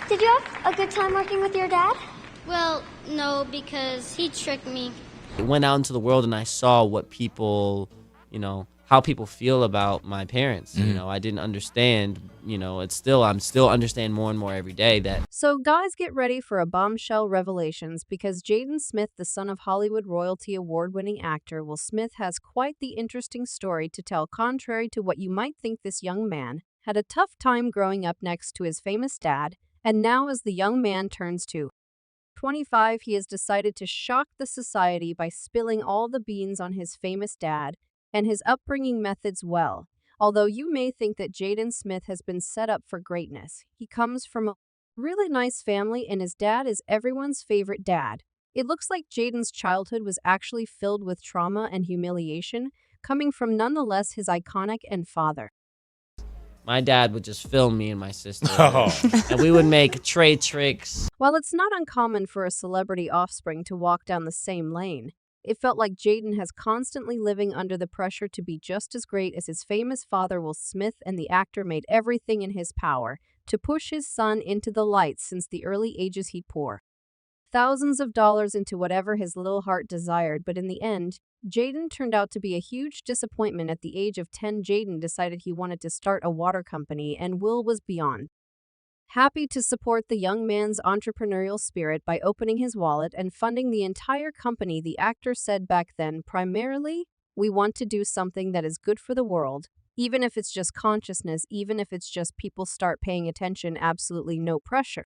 Did you have a good time working with your dad? Well, no, because he tricked me. I went out into the world and I saw what people, how people feel about my parents. I didn't understand, I'm still understand more and more every day that. So guys, get ready for a bombshell revelations because Jaden Smith, the son of Hollywood royalty award-winning actor Will Smith, has quite the interesting story to tell. Contrary to what you might think, this young man had a tough time growing up next to his famous dad, and now as the young man turns 25, he has decided to shock the society by spilling all the beans on his famous dad and his upbringing methods. Well, although you may think that Jaden Smith has been set up for greatness, he comes from a really nice family and his dad is everyone's favorite dad. It looks like Jaden's childhood was actually filled with trauma and humiliation, coming from nonetheless his iconic and father. My dad would just film me and my sister, Oh. and we would make trade tricks. While it's not uncommon for a celebrity offspring to walk down the same lane, it felt like Jaden has constantly living under the pressure to be just as great as his famous father Will Smith, and the actor made everything in his power to push his son into the light. Since the early ages he'd pour thousands of dollars into whatever his little heart desired, but in the end, Jaden turned out to be a huge disappointment. At the age of 10, Jaden decided he wanted to start a water company, and Will was beyond happy to support the young man's entrepreneurial spirit by opening his wallet and funding the entire company. The actor said back then, "Primarily, we want to do something that is good for the world, even if it's just consciousness, even if it's just people start paying attention, absolutely no pressure."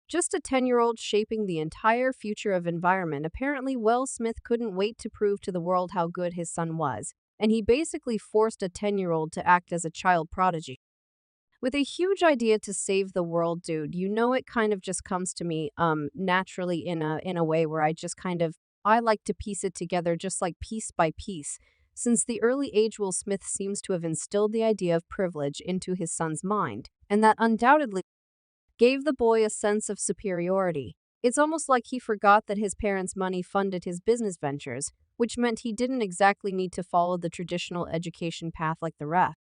Just a 10-year-old shaping the entire future of environment. Apparently, Will Smith couldn't wait to prove to the world how good his son was, and he basically forced a 10-year-old to act as a child prodigy. With a huge idea to save the world, dude, it kind of just comes to me naturally in a way where I like to piece it together just like piece by piece. Since the early age, Will Smith seems to have instilled the idea of privilege into his son's mind, and that undoubtedly gave the boy a sense of superiority. It's almost like he forgot that his parents' money funded his business ventures, which meant he didn't exactly need to follow the traditional education path like the rest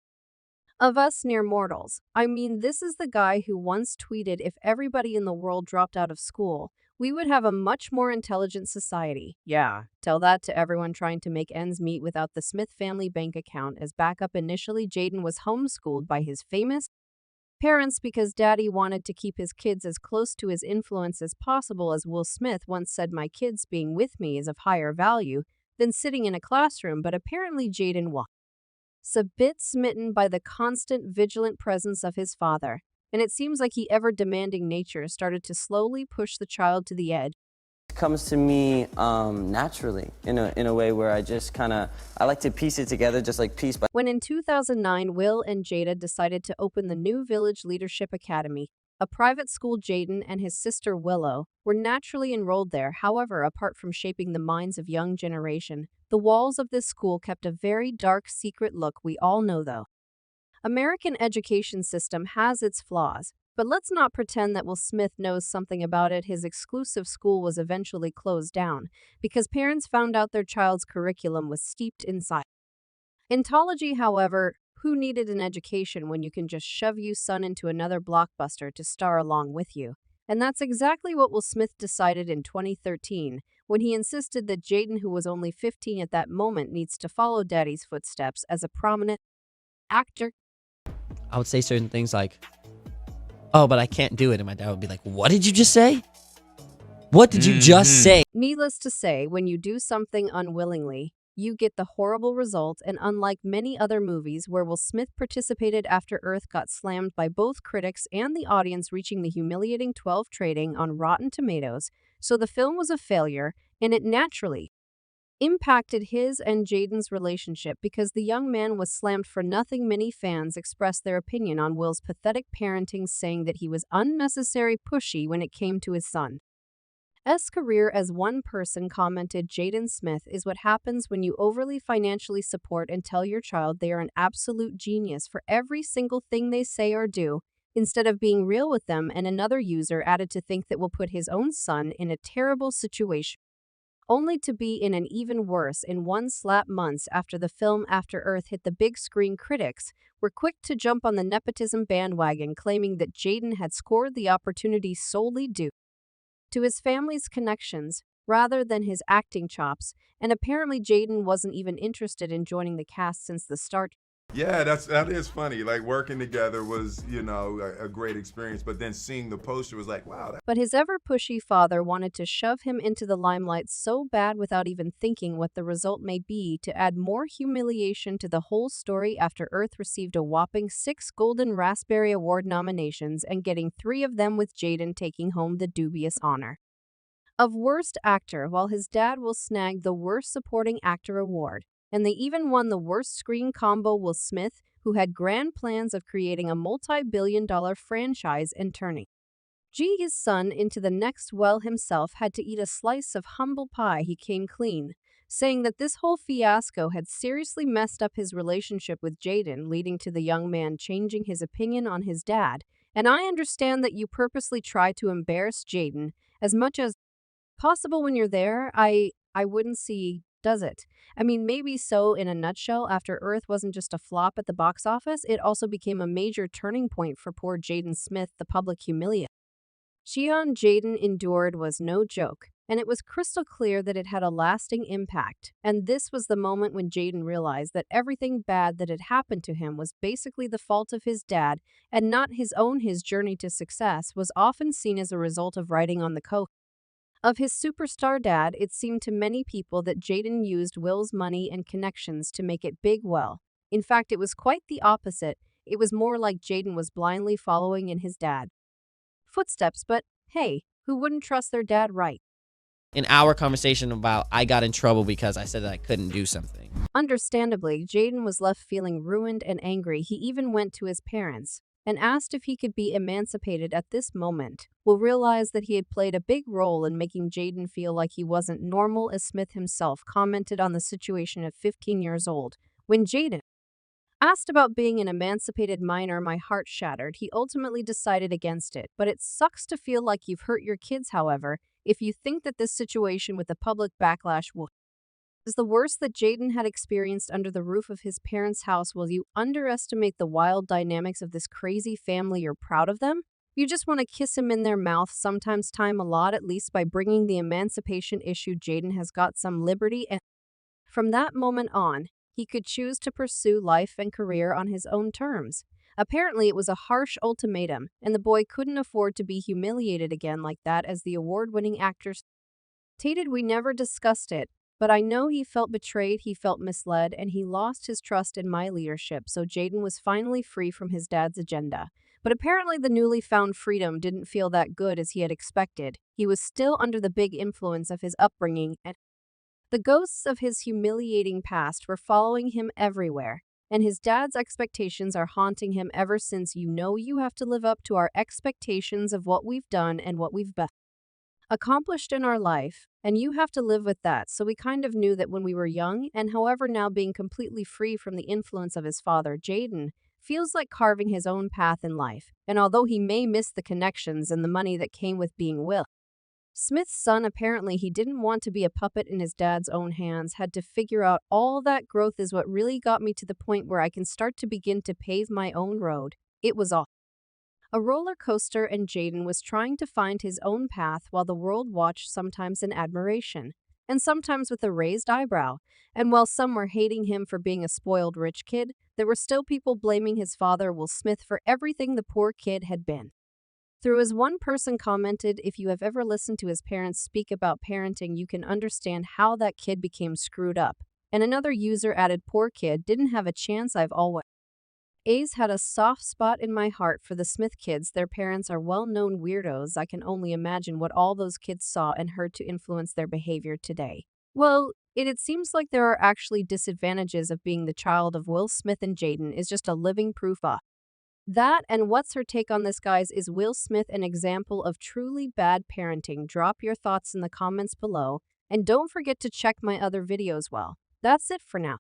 of us near mortals. I mean, this is the guy who once tweeted, "If everybody in the world dropped out of school, we would have a much more intelligent society." Yeah, tell that to everyone trying to make ends meet without the Smith family bank account as backup. Initially, Jaden was homeschooled by his famous parents because daddy wanted to keep his kids as close to his influence as possible. As Will Smith once said, "My kids being with me is of higher value than sitting in a classroom." But apparently Jaden was a bit smitten by the constant vigilant presence of his father, and it seems like he ever-demanding nature started to slowly push the child to the edge. It comes to me naturally in a way where I like to piece it together just like piece by. When in 2009, Will and Jada decided to open the New Village Leadership Academy, a private school, Jaden and his sister Willow were naturally enrolled there. However, apart from shaping the minds of young generation, the walls of this school kept a very dark secret look. We all know, though, American education system has its flaws, but let's not pretend that Will Smith knows something about it. His exclusive school was eventually closed down because parents found out their child's curriculum was steeped in Scientology. However, who needed an education when you can just shove your son into another blockbuster to star along with you? And that's exactly what Will Smith decided in 2013 when he insisted that Jaden, who was only 15 at that moment, needs to follow daddy's footsteps as a prominent actor. I would say certain things like, "Oh, but I can't do it." And my dad would be like, "What did you just say? What did you just say?" Needless to say, when you do something unwillingly, you get the horrible result. And unlike many other movies where Will Smith participated, After Earth got slammed by both critics and the audience, reaching the humiliating 12 rating on Rotten Tomatoes. So the film was a failure, and it naturally impacted his and Jaden's relationship because the young man was slammed for nothing. Many fans expressed their opinion on Will's pathetic parenting, saying that he was unnecessary pushy when it came to his son's career. As one person commented, "Jaden Smith is what happens when you overly financially support and tell your child they are an absolute genius for every single thing they say or do, instead of being real with them." And another user added to think that will put his own son in a terrible situation. only to be in an even worse in one slap months after the film After Earth hit the big screen. Critics were quick to jump on the nepotism bandwagon, claiming that Jaden had scored the opportunity solely due to his family's connections rather than his acting chops, and apparently Jaden wasn't even interested in joining the cast since the start. Yeah, that is funny. Like working together was, a great experience. But then seeing the poster was like, wow. But his ever-pushy father wanted to shove him into the limelight so bad without even thinking what the result may be. To add more humiliation to the whole story, After Earth received a whopping 6 Golden Raspberry Award nominations and getting 3 of them, with Jaden taking home the dubious honor of Worst Actor, while his dad will snag the Worst Supporting Actor award. And they even won the Worst Screen Combo. Will Smith, who had grand plans of creating a multi-billion-dollar franchise and turning his son into the next well himself, had to eat a slice of humble pie. He came clean, saying that this whole fiasco had seriously messed up his relationship with Jaden, leading to the young man changing his opinion on his dad. And I understand that you purposely try to embarrass Jaden as much as possible when you're there. I wouldn't see, does it? I mean, maybe so. In a nutshell, After Earth wasn't just a flop at the box office, it also became a major turning point for poor Jaden Smith. The public humiliation Jaden endured was no joke, and it was crystal clear that it had a lasting impact. And this was the moment when Jaden realized that everything bad that had happened to him was basically the fault of his dad and not his own. His journey to success was often seen as a result of riding on the coat of his superstar dad. It seemed to many people that Jaden used Will's money and connections to make it big. Well, in fact, it was quite the opposite. It was more like Jaden was blindly following in his dad's footsteps. But hey, who wouldn't trust their dad, right? In our conversation about I got in trouble because I said that I couldn't do something. Understandably, Jaden was left feeling ruined and angry. He even went to his parents and asked if he could be emancipated. At this moment, Will realized that he had played a big role in making Jaden feel like he wasn't normal, as Smith himself commented on the situation at 15 years old. When Jaden asked about being an emancipated minor, my heart shattered. He ultimately decided against it. But it sucks to feel like you've hurt your kids. However, if you think that this situation with the public backlash is the worst that Jaden had experienced under the roof of his parents' house, will you underestimate the wild dynamics of this crazy family? You're proud of them? You just want to kiss him in their mouth. Sometimes time a lot, at least by bringing the emancipation issue. Jaden has got some liberty, and from that moment on, he could choose to pursue life and career on his own terms. Apparently, it was a harsh ultimatum, and the boy couldn't afford to be humiliated again like that. As the award-winning actor stated, we never discussed it, but I know he felt betrayed, he felt misled, and he lost his trust in my leadership. So Jaden was finally free from his dad's agenda. But apparently the newly found freedom didn't feel that good as he had expected. He was still under the big influence of his upbringing, and the ghosts of his humiliating past were following him everywhere. And his dad's expectations are haunting him ever since. You have to live up to our expectations of what we've done and what we've accomplished in our life, and you have to live with that. So we kind of knew that when we were young, and however, now being completely free from the influence of his father, Jaden feels like carving his own path in life. And although he may miss the connections and the money that came with being Will Smith's son, apparently he didn't want to be a puppet in his dad's own hands, had to figure out all that growth is what really got me to the point where I can start to begin to pave my own road. It was all a roller coaster, and Jaden was trying to find his own path while the world watched, sometimes in admiration, and sometimes with a raised eyebrow. And while some were hating him for being a spoiled rich kid, there were still people blaming his father, Will Smith, for everything the poor kid had been through. As one person commented, if you have ever listened to his parents speak about parenting, you can understand how that kid became screwed up. And another user added, poor kid, didn't have a chance. I've always had a soft spot in my heart for the Smith kids. Their parents are well-known weirdos. I can only imagine what all those kids saw and heard to influence their behavior today. Well, it seems like there are actually disadvantages of being the child of Will Smith, and Jaden is just a living proof of that. And what's her take on this, guys? Is Will Smith an example of truly bad parenting? Drop your thoughts in the comments below, and don't forget to check my other videos. Well, that's it for now.